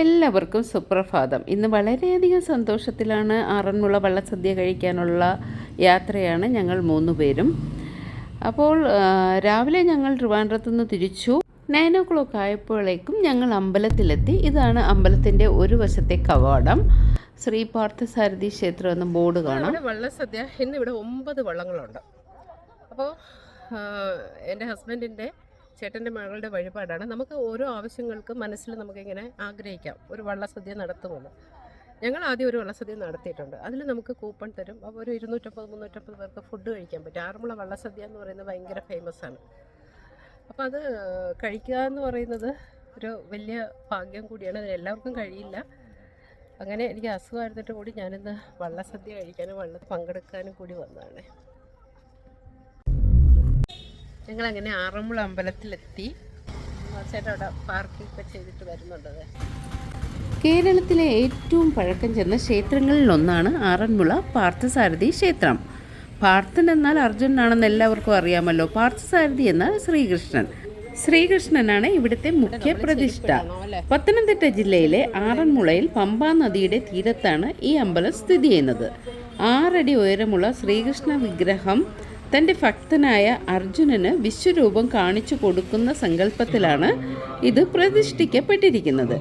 എല്ലാവർക്കും സുപ്രഭാതം. ഇന്ന് വളരെയധികം സന്തോഷത്തിലാണ്. ആറന്മുള വള്ളസദ്യ കഴിക്കാനുള്ള യാത്രയാണ് ഞങ്ങൾ 3 പേരും. അപ്പോൾ രാവിലെ ഞങ്ങൾ ട്രിവാൻഡ്രത്തു നിന്ന് തിരിച്ചു. 9 o'clock ആയപ്പോഴേക്കും ഞങ്ങൾ അമ്പലത്തിലെത്തി. ഇതാണ് അമ്പലത്തിൻ്റെ ഒരു വശത്തെ കവാടം. ശ്രീ പാർത്ഥസാരഥി ക്ഷേത്രം എന്ന ബോർഡ് കാണാം. വള്ളസദ്യ ഇന്നിവിടെ 9 വള്ളങ്ങളുണ്ട്. അപ്പോൾ എൻ്റെ ഹസ്ബൻഡിൻ്റെ ചേട്ടൻ്റെ മകളുടെ വഴിപാടാണ്. നമുക്ക് ഓരോ ആവശ്യങ്ങൾക്കും മനസ്സിൽ നമുക്കിങ്ങനെ ആഗ്രഹിക്കാം ഒരു വള്ളസദ്യ നടത്തുമെന്ന്. ഞങ്ങൾ ആദ്യം ഒരു വള്ളസദ്യ നടത്തിയിട്ടുണ്ട്. അതിൽ നമുക്ക് കൂപ്പൺ തരും. അപ്പോൾ ഒരു 250-350 പേർക്ക് ഫുഡ് കഴിക്കാൻ പറ്റും. ആറന്മുള വള്ളസദ്യ എന്ന് പറയുന്നത് ഭയങ്കര ഫേമസ് ആണ്. അപ്പോൾ അത് കഴിക്കുക എന്ന് പറയുന്നത് ഒരു വലിയ ഭാഗ്യം കൂടിയാണ്. അതിന് എല്ലാവർക്കും കഴിയില്ല. അങ്ങനെ എനിക്ക് അസുഖമായിരുന്നിട്ട് കൂടി ഞാനിന്ന് വള്ളസദ്യ കഴിക്കാനും വള്ളത്തിൽ പങ്കെടുക്കാനും കൂടി വന്നതാണ്. ഞങ്ങളങ്ങനെ ആറന്മുള അമ്പലത്തിലെത്തി. ചേട്ടാ അവിടെ പാർക്കിംഗ് ഒക്കെ ചെയ്തിട്ട് വരുന്നുണ്ടത്. കേരളത്തിലെ ഏറ്റവും പഴക്കം ചെന്ന ക്ഷേത്രങ്ങളിലൊന്നാണ് ആറന്മുള പാർത്ഥസാരഥി ക്ഷേത്രം. പാർത്ഥൻ എന്നാൽ അർജുനാണെന്ന് എല്ലാവർക്കും അറിയാമല്ലോ. പാർത്ഥസാരഥി എന്നാൽ ശ്രീകൃഷ്ണൻ. ശ്രീകൃഷ്ണനാണ് ഇവിടുത്തെ മുഖ്യ പ്രതിഷ്ഠ. പത്തനംതിട്ട ജില്ലയിലെ ആറന്മുളയിൽ പമ്പാ നദിയുടെ തീരത്താണ് ഈ അമ്പലം സ്ഥിതി ചെയ്യുന്നത്. 6 അടി ഉയരമുള്ള ശ്രീകൃഷ്ണ വിഗ്രഹം തൻ്റെ ഭക്തനായ അർജുനന് വിശ്വരൂപം കാണിച്ചു കൊടുക്കുന്ന സങ്കല്പത്തിലാണ് ഇത് പ്രതിഷ്ഠിക്കപ്പെട്ടിരിക്കുന്നത്.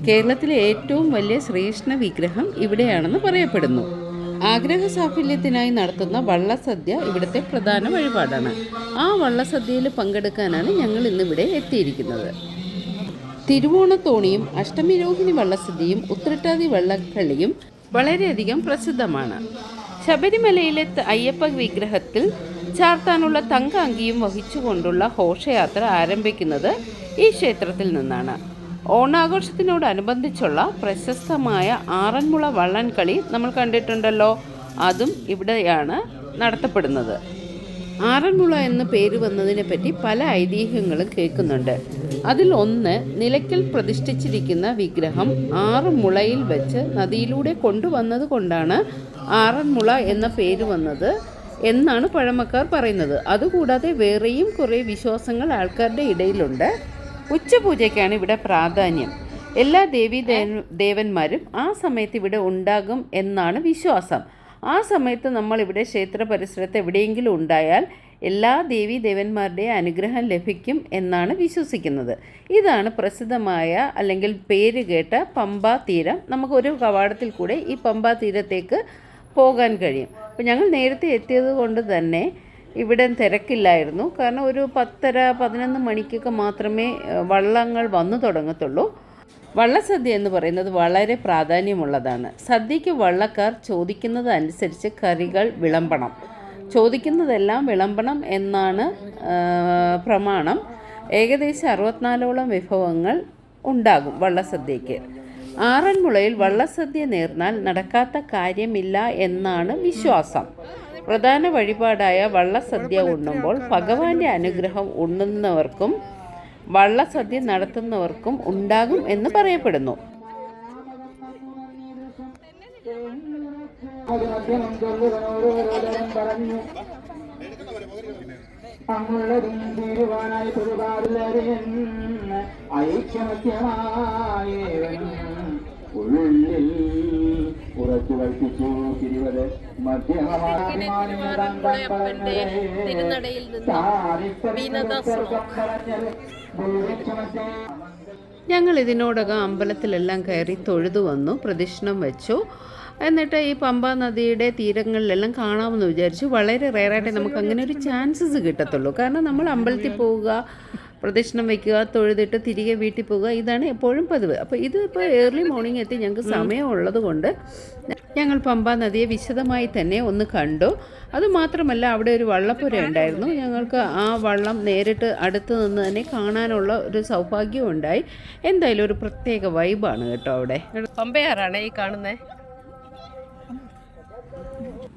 കേരളത്തിലെ ഏറ്റവും വലിയ ശ്രീകൃഷ്ണ വിഗ്രഹം ഇവിടെയാണെന്ന് പറയപ്പെടുന്നു. ആഗ്രഹ സാഫല്യത്തിനായി നടത്തുന്ന വള്ളസദ്യ ഇവിടുത്തെ പ്രധാന വഴിപാടാണ്. ആ വള്ളസദ്യയിൽ പങ്കെടുക്കാനാണ് ഞങ്ങൾ ഇന്നിവിടെ എത്തിയിരിക്കുന്നത്. തിരുവോണത്തോണിയും അഷ്ടമിരോഹിണി വള്ളസദ്യയും ഉത്രട്ടാതി വള്ളക്കളിയും വളരെയധികം പ്രസിദ്ധമാണ്. ശബരിമലയിലെ അയ്യപ്പ വിഗ്രഹത്തിൽ ചാർത്താനുള്ള തങ്ക അങ്കിയും വഹിച്ചുകൊണ്ടുള്ള ഘോഷയാത്ര ആരംഭിക്കുന്നത് ഈ ക്ഷേത്രത്തിൽ നിന്നാണ്. ഓണാഘോഷത്തിനോടനുബന്ധിച്ചുള്ള പ്രശസ്തമായ ആറന്മുള വള്ളംകളി നമ്മൾ കണ്ടിട്ടുണ്ടല്ലോ. അതും ഇവിടെയാണ് നടത്തപ്പെടുന്നത്. ആറന്മുള എന്ന പേര് വന്നതിനെ പറ്റി പല ഐതിഹ്യങ്ങളും കേൾക്കുന്നുണ്ട്. അതിൽ ഒന്ന്, നിലയ്ക്കൽ പ്രതിഷ്ഠിച്ചിരിക്കുന്ന വിഗ്രഹം 6 മുളയിൽ വെച്ച് നദിയിലൂടെ കൊണ്ടുവന്നത് കൊണ്ടാണ് ആറന്മുള എന്ന പേര് വന്നത് എന്നാണ് പഴമക്കാർ പറയുന്നത്. അതുകൂടാതെ വേറെയും കുറേ വിശ്വാസങ്ങൾ ആൾക്കാരുടെ ഇടയിലുണ്ട്. ഉച്ചപൂജയ്ക്കാണ് ഇവിടെ പ്രാധാന്യം. എല്ലാ ദേവന്മാരും ആ സമയത്ത് ഇവിടെ ഉണ്ടാകും എന്നാണ് വിശ്വാസം. ആ സമയത്ത് നമ്മളിവിടെ ക്ഷേത്ര പരിസരത്ത് എവിടെയെങ്കിലും ഉണ്ടായാൽ എല്ലാ ദേവന്മാരുടെയും അനുഗ്രഹം ലഭിക്കും എന്നാണ് വിശ്വസിക്കുന്നത്. ഇതാണ് പ്രസിദ്ധമായ അല്ലെങ്കിൽ പേര് കേട്ട പമ്പാ തീരം. നമുക്കൊരു കവാടത്തിൽ കൂടെ ഈ പമ്പാ തീരത്തേക്ക് പോകാൻ കഴിയും. അപ്പോൾ ഞങ്ങൾ നേരത്തെ എത്തിയത് കൊണ്ട് തന്നെ ഇവിടെ തിരക്കില്ലായിരുന്നു. കാരണം ഒരു 10:30-11 മണിക്കൊക്കെ മാത്രമേ വള്ളങ്ങൾ വന്നു തുടങ്ങത്തുള്ളൂ. വള്ളസദ്യ എന്ന് പറയുന്നത് വളരെ പ്രാധാന്യമുള്ളതാണ്. സദ്യയ്ക്ക് വള്ളക്കാർ ചോദിക്കുന്നത് അനുസരിച്ച് കറികൾ വിളമ്പണം. ചോദിക്കുന്നതെല്ലാം വിളമ്പണം എന്നാണ് പ്രമാണം. ഏകദേശം 64ഓളം വിഭവങ്ങൾ ഉണ്ടാകും വള്ളസദ്യയ്ക്ക്. ആറന്മുളയിൽ വള്ളസദ്യ നേർന്നാൽ നടക്കാത്ത കാര്യമില്ല എന്നാണ് വിശ്വാസം. പ്രധാന വഴിപാടായ വള്ളസദ്യ ഉണ്ണുമ്പോൾ ഭഗവാന്റെ അനുഗ്രഹം ഉണ്ണുന്നവർക്കും വള്ളസദ്യ നടത്തുന്നവർക്കും ഉണ്ടാകും എന്ന് പറയപ്പെടുന്നു. ഞങ്ങൾ ഇതിനോടകം അമ്പലത്തിലെല്ലാം കയറി തൊഴുതു വന്നു, പ്രദക്ഷിണം വെച്ചു. എന്നിട്ട് ഈ പമ്പാ നദിയുടെ തീരങ്ങളിലെല്ലാം കാണാമെന്ന് വിചാരിച്ചു. വളരെ റെയറായിട്ട് നമുക്ക് അങ്ങനെ ഒരു ചാൻസസ് കിട്ടത്തുള്ളൂ. കാരണം നമ്മൾ അമ്പലത്തിൽ പോവുക, പ്രദക്ഷിണം വയ്ക്കുക, തൊഴുതിട്ട് തിരികെ വീട്ടിൽ പോവുക, ഇതാണ് എപ്പോഴും പതിവ്. അപ്പോൾ ഇത് ഇപ്പോൾ ഏർലി മോർണിംഗ് എത്തി ഞങ്ങൾക്ക് സമയമുള്ളത് കൊണ്ട് ഞങ്ങൾ പമ്പാ നദിയെ വിശദമായി തന്നെ ഒന്ന് കണ്ടു. അതുമാത്രമല്ല അവിടെ ഒരു വള്ളപ്പുര ഉണ്ടായിരുന്നു. ഞങ്ങൾക്ക് ആ വള്ളം നേരിട്ട് അടുത്ത് നിന്ന് തന്നെ കാണാനുള്ള ഒരു സൗഭാഗ്യം ഉണ്ടായി. എന്തായാലും ഒരു പ്രത്യേക വൈബാണ് കേട്ടോ അവിടെ. പമ്പയാറാണ് ഈ കാണുന്നത്.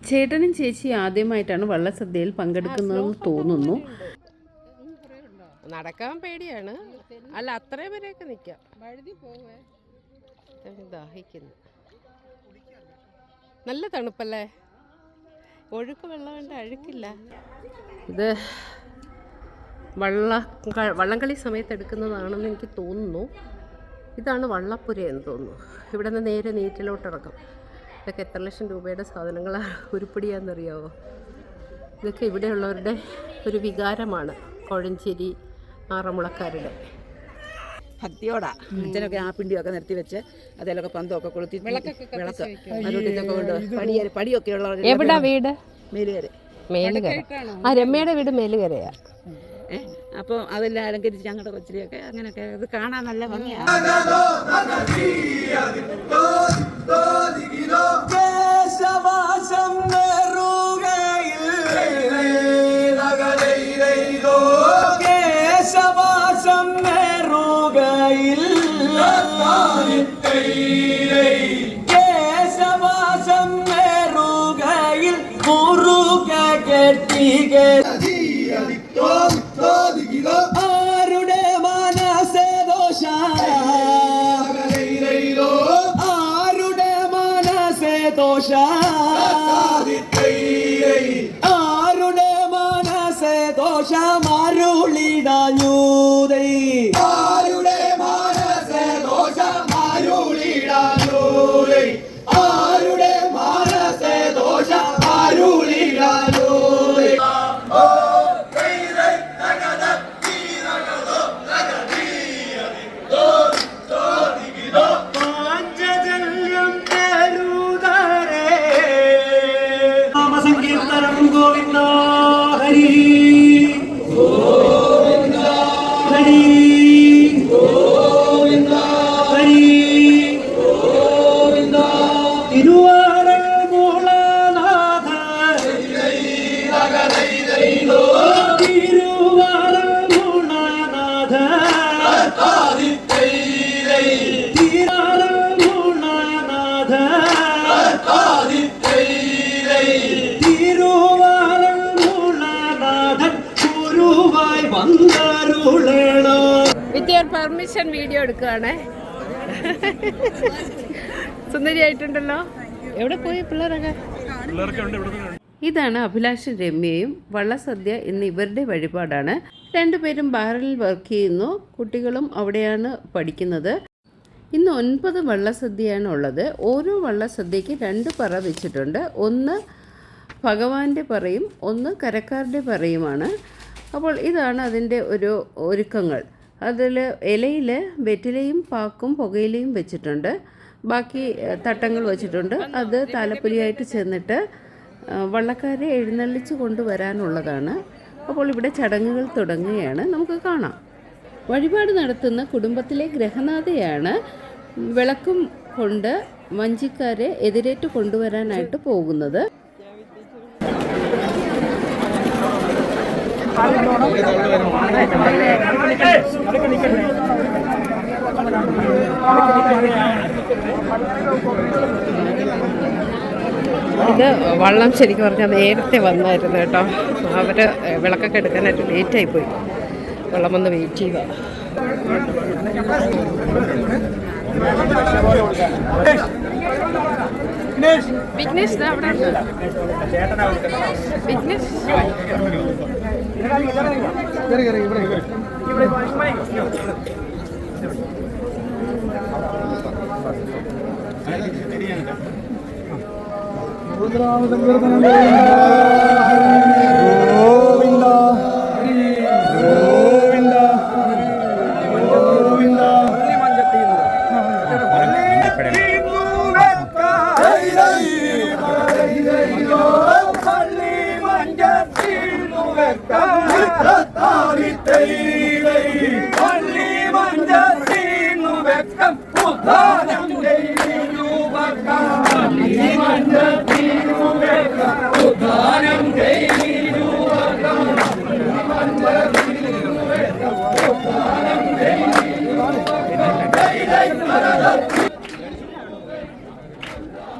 ചേട്ടനും ചേച്ചി ആദ്യമായിട്ടാണ് വള്ളസദ്യയിൽ പങ്കെടുക്കുന്നതെന്ന് തോന്നുന്നു. നടക്കാൻ പേടിയാണ്. അല്ല, അത്രയും വരെയൊക്കെ നിൽക്കാം. ദാഹിക്കുന്നു. നല്ല തണുപ്പല്ലേ, ഒഴുക്ക് വെള്ളമുണ്ട്, അഴുക്കില്ല. ഇത് വള്ളംകളി സമയത്ത് എടുക്കുന്നതാണെന്ന് എനിക്ക് തോന്നുന്നു. ഇതാണ് വള്ളപ്പുര എന്ന് തോന്നുന്നു. ഇവിടെ നിന്ന് നേരെ നീറ്റിലോട്ടിറക്കും. ഇതൊക്കെ എത്ര ലക്ഷം രൂപയുടെ സാധനങ്ങളാണ്, ഉരുപ്പിടിയാണെന്നറിയാവോ? ഇതൊക്കെ ഇവിടെയുള്ളവരുടെ ഒരു വികാരമാണ്, കോഴഞ്ചേരി ആറന്മുളക്കാരുടെ. ഭക്തിയോടാ അച്ഛനൊക്കെ ആപ്പിണ്ടിയൊക്കെ നിർത്തി വെച്ച് അതിലൊക്കെ പന്തമൊക്കെ കൊളുത്തി വിളക്ക് അതുകൊണ്ട് ഇതൊക്കെ കൊണ്ട് പടിയൊക്കെ ഉള്ളവർ. എവിടാ വീട്? മേലുകര. മേലുകര. ആ രമ്യയുടെ വീട് മേലുകരയാ. അപ്പോൾ അതെല്ലാം അലങ്കരിച്ച് ഞങ്ങളുടെ കൊച്ചിലെയൊക്കെ അങ്ങനെയൊക്കെ ഇത് കാണാൻ നല്ല ഭംഗിയാണ്. ആരുടെ മനസ്സേ ദോഷ, ആരുടെ മനസ്സേ ദോഷ, ആരുടെ മനസ്സേ ദോഷ മാരുളിടാഞ്ഞൂതൈ, ആരുടെ മനസ്സേ ദോഷ മാരുളിടാഞ്ഞൂതൈ, ആരുടെ മനസ്സേ ദോഷ മാരുളിടാഞ്ഞൂതൈ. സങ്കീർത്തനം ഗോവിന്ദ ഹരി ഹരി ഹരി തിരുവാറന്മുളനാഥ, തിരുവാറന്മുളനാഥ, തിരുവാറന്മുളനാഥ, വിത്ത് യുവർ പെർമിഷൻ വീഡിയോ എടുക്കുകയാണേ. സുന്ദരിയായിട്ടുണ്ടല്ലോ. എവിടെ പോയി പിള്ളേരൊക്കെ? ഇതാണ് അഭിലാഷും രമ്യയും. വള്ളസദ്യ ഇന്ന് ഇവരുടെ വഴിപാടാണ്. രണ്ടുപേരും ബാറിൽ വർക്ക് ചെയ്യുന്നു. കുട്ടികളും അവിടെയാണ് പഠിക്കുന്നത്. ഇന്ന് 9 വള്ളസദ്യയാണ് ഉള്ളത്. ഓരോ വള്ളസദ്യയ്ക്ക് 2 പറ വെച്ചിട്ടുണ്ട്. ഒന്ന് ഭഗവാന്റെ പറയും, ഒന്ന് കരക്കാരുടെ പറയുമാണ്. അപ്പോൾ ഇതാണ് അതിൻ്റെ ഒരു ഒരുക്കങ്ങൾ. അതിൽ ഇലയിൽ വെറ്റിലയും പാക്കും പുകയിലയും വെച്ചിട്ടുണ്ട്. ബാക്കി തട്ടങ്ങൾ വെച്ചിട്ടുണ്ട്. അത് താലപ്പൊലിയായിട്ട് ചെന്നിട്ട് വള്ളക്കാരെ എഴുന്നള്ളിച്ച് കൊണ്ടുവരാനുള്ളതാണ്. അപ്പോൾ ഇവിടെ ചടങ്ങുകൾ തുടങ്ങുകയാണ്. നമുക്ക് കാണാം. വഴിപാട് നടത്തുന്ന കുടുംബത്തിലെ ഗ്രഹനാഥയാണ് വിളക്കും കൊണ്ട് വഞ്ചിക്കാരെ എതിരേറ്റ് കൊണ്ടുവരാനായിട്ട് പോകുന്നത്. ഇത് വള്ളം ശരിക്കും പറഞ്ഞാൽ നേരത്തെ വന്നായിരുന്നു കേട്ടോ. അവർ വിളക്കൊക്കെ എടുക്കാനായിട്ട് ലേറ്റായിപ്പോയി. വെള്ളം വന്ന് വെയിറ്റ് ചെയ്യുക. വിഘ്നേഷ് അവിടെ വിഘ്നേഷ്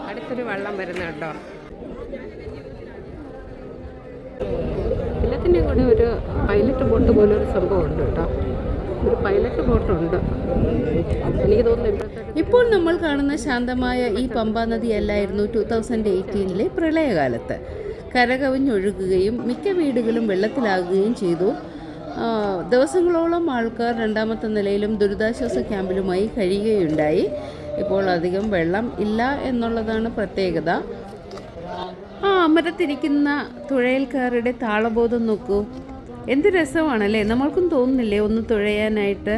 അടുത്തൊരു വള്ളം വരുന്ന കേട്ടോ. എല്ലാത്തിൻ്റെ കൂടെ ഒരു പൈലറ്റ് ബോട്ട് പോലെ ഒരു സംഭവം ഉണ്ട് കേട്ടോ. ഒരു പൈലറ്റ് ബോട്ടുണ്ട്. എനിക്ക് തോന്നുന്നു ഇപ്പോഴത്തെ ഇപ്പോൾ നമ്മൾ കാണുന്ന ശാന്തമായ ഈ പമ്പാ നദിയല്ലായിരുന്നു 2018 പ്രളയകാലത്ത്. കരകവിഞ്ഞൊഴുകുകയും മിക്ക വീടുകളും വെള്ളത്തിലാകുകയും ചെയ്തു. ദിവസങ്ങളോളം ആൾക്കാർ രണ്ടാമത്തെ നിലയിലും ദുരിതാശ്വാസ ക്യാമ്പിലുമായി കഴിയുകയുണ്ടായി. ഇപ്പോൾ അധികം വെള്ളം ഇല്ല എന്നുള്ളതാണ് പ്രത്യേകത. ആ അമരത്തിരിക്കുന്ന തുഴയൽക്കാരുടെ താളബോധം നോക്കൂ, എന്ത് രസമാണല്ലേ. നമ്മൾക്കും തോന്നുന്നില്ലേ ഒന്ന് തുഴയാനായിട്ട്?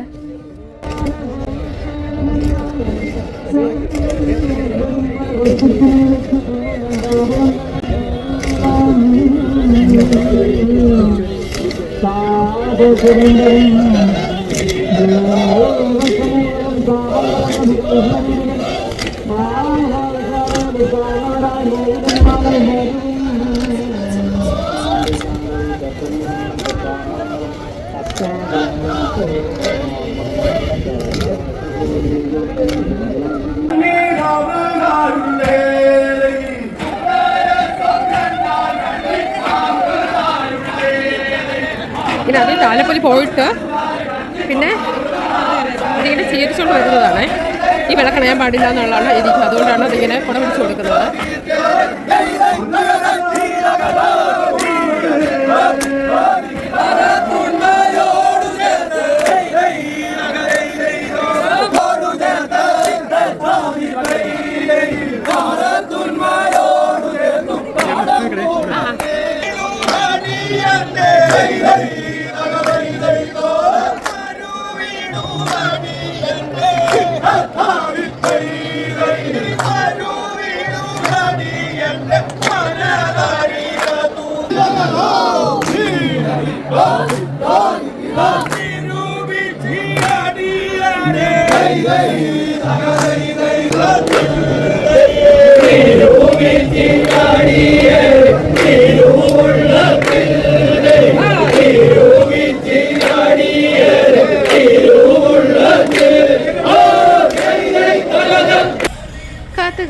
ഇങ്ങനെ അത് താലപ്പൊലി പോയിട്ട് പിന്നെ അതിങ്ങനെ സ്വീകരിച്ചുകൊണ്ട് വരുന്നതാണ്. ഈ വിള കളയാൻ പാടില്ല എന്നുള്ളതാണ് എനിക്ക്, അതുകൊണ്ടാണ് അതിങ്ങനെ കുട പിടിച്ചു കൊടുക്കുന്നത്.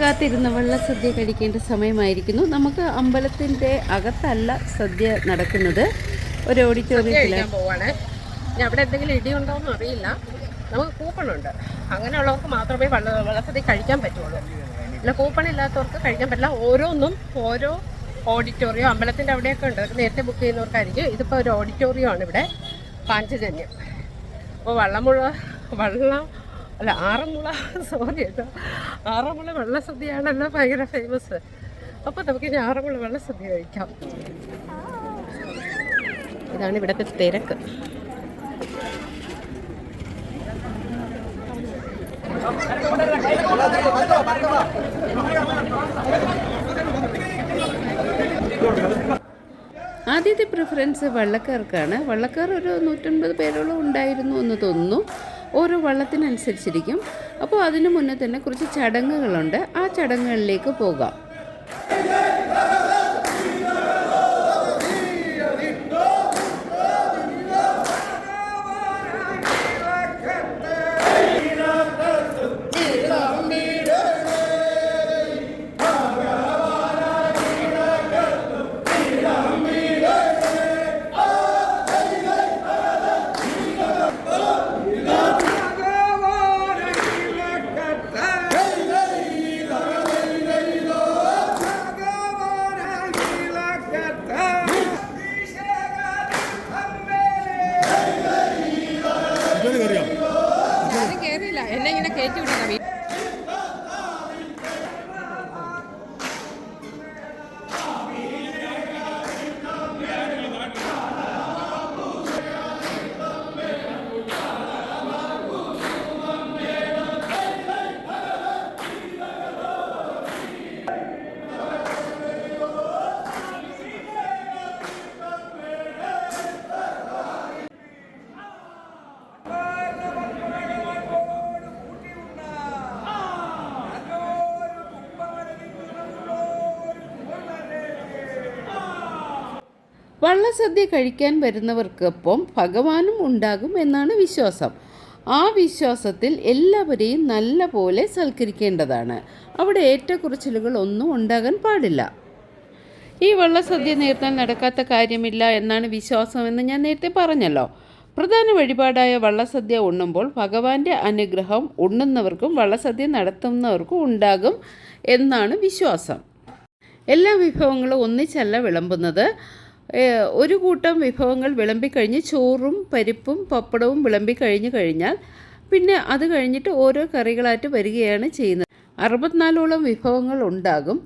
കാത്തിരുന്ന വള്ളസദ്യ കഴിക്കേണ്ട സമയമായിരിക്കുന്നു. നമുക്ക് അമ്പലത്തിൻ്റെ അകത്തല്ല സദ്യ നടക്കുന്നത്, ഒരു ഓഡിറ്റോറിയത്തിലാണ് പോവാണ്. ഇനി അവിടെ എന്തെങ്കിലും ഇടിയുണ്ടോയെന്ന് അറിയില്ല. നമുക്ക് കൂപ്പണുണ്ട്, അങ്ങനെയുള്ളവർക്ക് മാത്രമേ വള്ളസദ്യ കഴിക്കാൻ പറ്റുള്ളൂ. അല്ല, കൂപ്പൺ ഇല്ലാത്തവർക്ക് കഴിക്കാൻ പറ്റില്ല. ഓരോന്നും ഓരോ ഓഡിറ്റോറിയം അമ്പലത്തിൻ്റെ അവിടെയൊക്കെ ഉണ്ട്, നേരത്തെ ബുക്ക് ചെയ്യുന്നവർക്കായിരിക്കും. ഇതിപ്പോൾ ഒരു ഓഡിറ്റോറിയം ആണ് ഇവിടെ, പാഞ്ചജന്യം. അപ്പോൾ ആറന്മുള വെള്ളസദ്യയാണല്ലോ ഭയങ്കര ഫേമസ്. അപ്പോൾ നമുക്കിനി ആറന്മുള വെള്ളസദ്യ കഴിക്കാം. ഇതാണ് ഇവിടുത്തെ തിരക്ക്. ആദ്യത്തെ പ്രിഫറൻസ് വള്ളക്കാർക്കാണ്. വള്ളക്കാർ ഒരു 150 പേരോളം ഉണ്ടായിരുന്നു എന്ന് തോന്നുന്നു. ഓരോ വള്ളത്തിനനുസരിച്ചിരിക്കും. അപ്പോൾ അതിനു മുന്നേ തന്നെ കുറച്ച് ചടങ്ങുകളുണ്ട്, ആ ചടങ്ങുകളിലേക്ക് പോകാം. എന്നെ ഇങ്ങനെ കയറ്റി വിടുന്ന വള്ളസദ്യ കഴിക്കാൻ വരുന്നവർക്കൊപ്പം ഭഗവാനും ഉണ്ടാകും എന്നാണ് വിശ്വാസം. ആ വിശ്വാസത്തിൽ എല്ലാവരെയും നല്ല പോലെ സൽക്കരിക്കേണ്ടതാണ്. അവിടെ ഏറ്റക്കുറച്ചിലുകൾ ഒന്നും ഉണ്ടാകാൻ പാടില്ല. ഈ വള്ളസദ്യ നേർന്നാൽ നടക്കാത്ത കാര്യമില്ല എന്നാണ് വിശ്വാസമെന്ന് ഞാൻ നേരത്തെ പറഞ്ഞല്ലോ. പ്രധാന വഴിപാടായ വള്ളസദ്യ ഉണ്ണുമ്പോൾ ഭഗവാന്റെ അനുഗ്രഹം ഉണ്ണുന്നവർക്കും വള്ളസദ്യ നടത്തുന്നവർക്കും ഉണ്ടാകും എന്നാണ് വിശ്വാസം. എല്ലാ വിഭവങ്ങളും ഒന്നിച്ചല്ല വിളമ്പുന്നത്. ഒരു കൂട്ടം വിഭവങ്ങൾ വിളമ്പിക്കഴിഞ്ഞ് ചോറും പരിപ്പും പപ്പടവും വിളമ്പിക്കഴിഞ്ഞ് കഴിഞ്ഞാൽ പിന്നെ അത് കഴിഞ്ഞിട്ട് ഓരോ കറികളായിട്ട് വരികയാണ് ചെയ്യുന്നത്. 64ഓളം വിഭവങ്ങൾ ഉണ്ടാകും.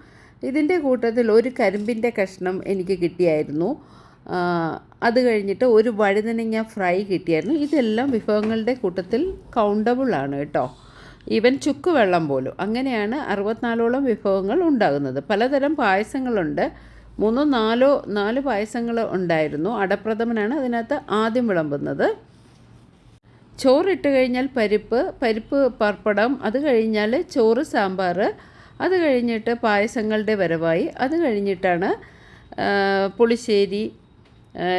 ഇതിൻ്റെ കൂട്ടത്തിൽ ഒരു കരിമ്പിൻ്റെ കഷ്ണം എനിക്ക് കിട്ടിയായിരുന്നു. അത് കഴിഞ്ഞിട്ട് ഒരു വഴുതനങ്ങ ഫ്രൈ കിട്ടിയായിരുന്നു. ഇതെല്ലാം വിഭവങ്ങളുടെ കൂട്ടത്തിൽ കൗണ്ടബിളാണ് കേട്ടോ. ഈവൻ ചുക്ക് വെള്ളം പോലും. അങ്ങനെയാണ് 64ഓളം വിഭവങ്ങൾ ഉണ്ടാകുന്നത്. പലതരം പായസങ്ങളുണ്ട്. 4 പായസങ്ങൾ ഉണ്ടായിരുന്നു. അടപ്രഥമനാണ് അതിനകത്ത് ആദ്യം വിളമ്പുന്നത്. ചോറിട്ട് കഴിഞ്ഞാൽ പരിപ്പ് പപ്പടം, അത് കഴിഞ്ഞാൽ ചോറ് സാമ്പാർ, അത് കഴിഞ്ഞിട്ട് പായസങ്ങളുടെ വരവായി, അത് കഴിഞ്ഞിട്ടാണ് പുളിശ്ശേരി,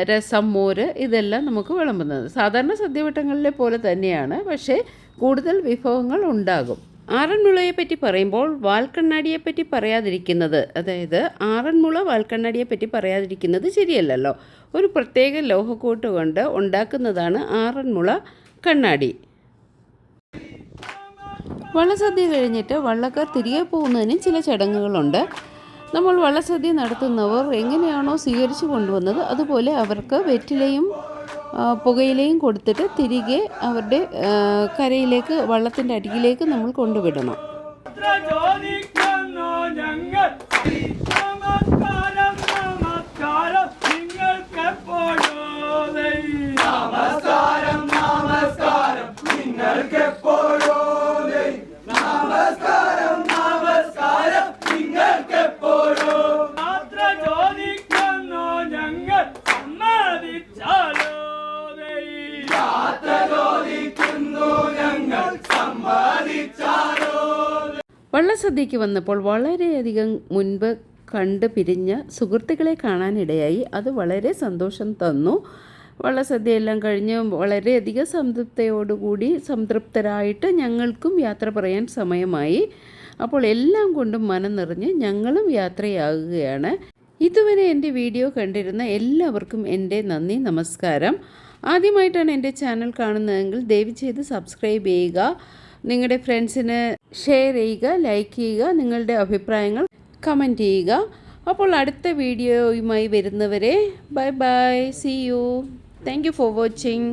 രസം, മോര് ഇതെല്ലാം നമുക്ക് വിളമ്പുന്നത്. സാധാരണ സദ്യവട്ടങ്ങളിലെ പോലെ തന്നെയാണ്, പക്ഷേ കൂടുതൽ വിഭവങ്ങൾ ഉണ്ടാകും. ആറന്മുളയെപ്പറ്റി പറയുമ്പോൾ വാൽക്കണ്ണാടിയെപ്പറ്റി പറയാതിരിക്കുന്നത്, അതായത് ആറന്മുള വാൽക്കണ്ണാടിയെപ്പറ്റി പറയാതിരിക്കുന്നത് ശരിയല്ലല്ലോ. ഒരു പ്രത്യേക ലോഹക്കൂട്ട് കൊണ്ട് ഉണ്ടാക്കുന്നതാണ് ആറന്മുള കണ്ണാടി. വള്ളസദ്യ കഴിഞ്ഞിട്ട് വള്ളക്കാർ തിരികെ പോകുന്നതിനും ചില ചടങ്ങുകളുണ്ട്. നമ്മൾ വള്ളസദ്യ നടത്തുന്നവർ എങ്ങനെയാണോ സ്വീകരിച്ചു കൊണ്ടുവന്നത് അതുപോലെ അവർക്ക് വെറ്റിലയും പുകയിലയും കൊടുത്തിട്ട് തിരികെ അവരുടെ കരയിലേക്ക്, വള്ളത്തിൻ്റെ അടിയിലേക്ക് നമ്മൾ കൊണ്ടുവിടണം. വള്ളസദ്യക്ക് വന്നപ്പോൾ വളരെയധികം മുൻപ് കണ്ട് പിരിഞ്ഞ സുഹൃത്തുക്കളെ കാണാനിടയായി. അത് വളരെ സന്തോഷം തന്നു. വള്ളസദ്യയെല്ലാം കഴിഞ്ഞ് വളരെയധികം സംതൃപ്തരായിട്ട് ഞങ്ങൾക്കും യാത്ര പറയാൻ സമയമായി. അപ്പോൾ എല്ലാം കൊണ്ടും മനം നിറഞ്ഞ് ഞങ്ങളും യാത്രയാകുകയാണ്. ഇതുവരെ എൻ്റെ വീഡിയോ കണ്ടിരുന്ന എല്ലാവർക്കും എൻ്റെ നന്ദി, നമസ്കാരം. ആദ്യമായിട്ടാണ് എൻ്റെ ചാനൽ കാണുന്നതെങ്കിൽ ദയവ് ചെയ്ത് സബ്സ്ക്രൈബ് ചെയ്യുക, നിങ്ങളുടെ ഫ്രണ്ട്സിന് ഷെയർ ചെയ്യുക, ലൈക്ക് ചെയ്യുക, നിങ്ങളുടെ അഭിപ്രായങ്ങൾ കമൻറ്റ് ചെയ്യുക. അപ്പോൾ അടുത്ത വീഡിയോയുമായി വരുന്നവരെ bye bye, see you, thank you for watching.